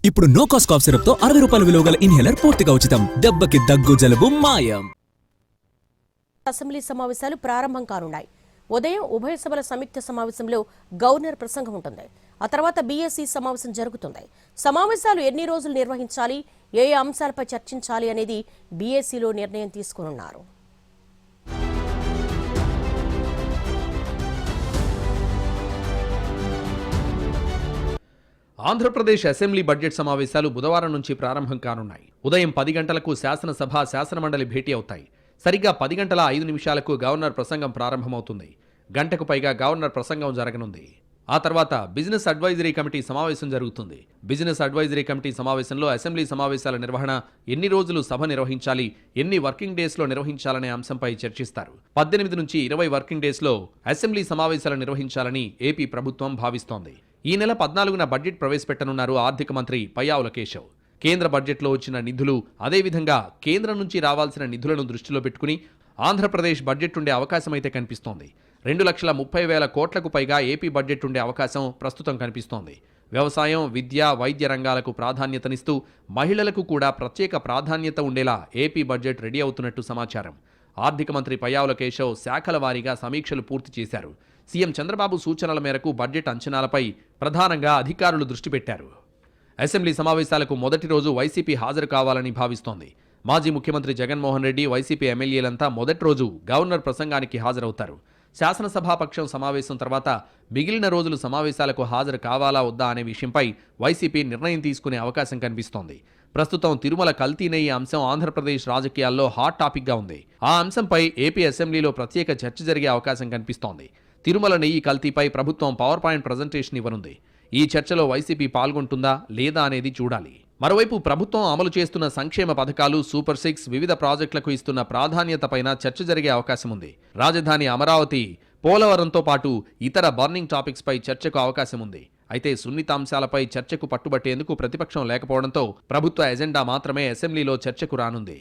ఇప్పుడు no cost cough syrup తో 60 రూపాయల విలువ గల ఇన్హేలర్ పూర్తిగా ఉచితం. దెబ్బకి దగ్గు జలుబు మాయం. అసెంబ్లీ సమావేశాలు ప్రారంభం కానున్నాయి. ఉదయం ఉభయ సభల సంయుక్త సమావేశంలో గవర్నర్ ప్రసంగం ఉంటుంది. ఆ తర్వాత బీఎస్సీ సమావేశం జరుగుతుంది. సమావేశాలు ఎన్ని రోజులు నిర్వహించాలి, ఏ అంశాలపై చర్చించాలి అనేది బీఎస్సీలో నిర్ణయం తీసుకోనున్నారు. ఆంధ్రప్రదేశ్ అసెంబ్లీ బడ్జెట్ సమావేశాలు బుధవారం నుంచి ప్రారంభం కానున్నాయి. ఉదయం 10 గంటలకు శాసనసభ, శాసనమండలి భేటీ అవుతాయి. సరిగ్గా 10 గంటల 5 నిమిషాలకు గవర్నర్ ప్రసంగం ప్రారంభమవుతుంది. గంటకు పైగా గవర్నర్ ప్రసంగం జరగనుంది. ఆ తర్వాత బిజినెస్ అడ్వైజరీ కమిటీ సమావేశం జరుగుతుంది. బిజినెస్ అడ్వైజరీ కమిటీ సమావేశంలో అసెంబ్లీ సమావేశాల నిర్వహణ, ఎన్ని రోజులు సభ నిర్వహించాలి, ఎన్ని వర్కింగ్ డేస్లో నిర్వహించాలనే అంశంపై చర్చిస్తారు. 18 నుంచి 20 వర్కింగ్ డేస్లో అసెంబ్లీ సమావేశాలు నిర్వహించాలని ఏపీ ప్రభుత్వం భావిస్తోంది. ఈ నెల 14న బడ్జెట్ ప్రవేశపెట్టనున్నారు ఆర్థిక మంత్రి పయ్యావుల కేశవ్. కేంద్ర బడ్జెట్లో వచ్చిన నిధులు, అదేవిధంగా కేంద్రం నుంచి రావాల్సిన నిధులను దృష్టిలో పెట్టుకుని ఆంధ్రప్రదేశ్ బడ్జెట్ ఉండే అవకాశమైతే కనిపిస్తోంది. 2,30,000 కోట్లకు పైగా ఏపీ బడ్జెట్ ఉండే అవకాశం ప్రస్తుతం కనిపిస్తోంది. వ్యవసాయం, విద్య, వైద్య రంగాలకు ప్రాధాన్యతనిస్తూ మహిళలకు కూడా ప్రత్యేక ప్రాధాన్యత ఉండేలా ఏపీ బడ్జెట్ రెడీ అవుతున్నట్టు సమాచారం. ఆర్థిక మంత్రి పయ్యావుల కేశవ్ శాఖల వారీగా సమీక్షలు పూర్తి చేశారు. సీఎం చంద్రబాబు సూచనల మేరకు బడ్జెట్ అంచనాలపై ప్రధానంగా అధికారులు దృష్టి పెట్టారు. అసెంబ్లీ సమావేశాలకు మొదటి రోజు వైసీపీ హాజరు కావాలని భావిస్తోంది. మాజీ ముఖ్యమంత్రి జగన్మోహన్ రెడ్డి, వైసీపీ ఎమ్మెల్యేలంతా మొదటి రోజు గవర్నర్ ప్రసంగానికి హాజరవుతారు. శాసనసభాపక్షం సమావేశం తర్వాత మిగిలిన రోజులు సమావేశాలకు హాజరు కావాలా వద్దా అనే విషయంపై వైసీపీ నిర్ణయం తీసుకునే అవకాశం కనిపిస్తోంది. ప్రస్తుతం తిరుమల కల్తీ నెయ్యి అంశం ఆంధ్రప్రదేశ్ రాజకీయాల్లో హాట్ టాపిక్గా ఉంది. ఆ అంశంపై ఏపీ అసెంబ్లీలో ప్రత్యేక చర్చ జరిగే అవకాశం కనిపిస్తోంది. తిరుమల నెయ్యి కల్తీపై ప్రభుత్వం పవర్ పాయింట్ ప్రజెంటేషన్ ఇవ్వనుంది. ఈ చర్చలో వైసీపీ పాల్గొంటుందా లేదా అనేది చూడాలి. మరోవైపు ప్రభుత్వం అమలు చేస్తున్న సంక్షేమ పథకాలు, సూపర్ 6, వివిధ ప్రాజెక్టులకు ఇస్తున్న ప్రాధాన్యతపైన చర్చ జరిగే అవకాశం ఉంది. రాజధాని అమరావతి, పోలవరంతో పాటు ఇతర బర్నింగ్ టాపిక్స్పై చర్చకు అవకాశం ఉంది. అయితే సున్నితాంశాలపై చర్చకు పట్టుబట్టేందుకు ప్రతిపక్షం లేకపోవడంతో ప్రభుత్వ ఎజెండా మాత్రమే అసెంబ్లీలో చర్చకు రానుంది.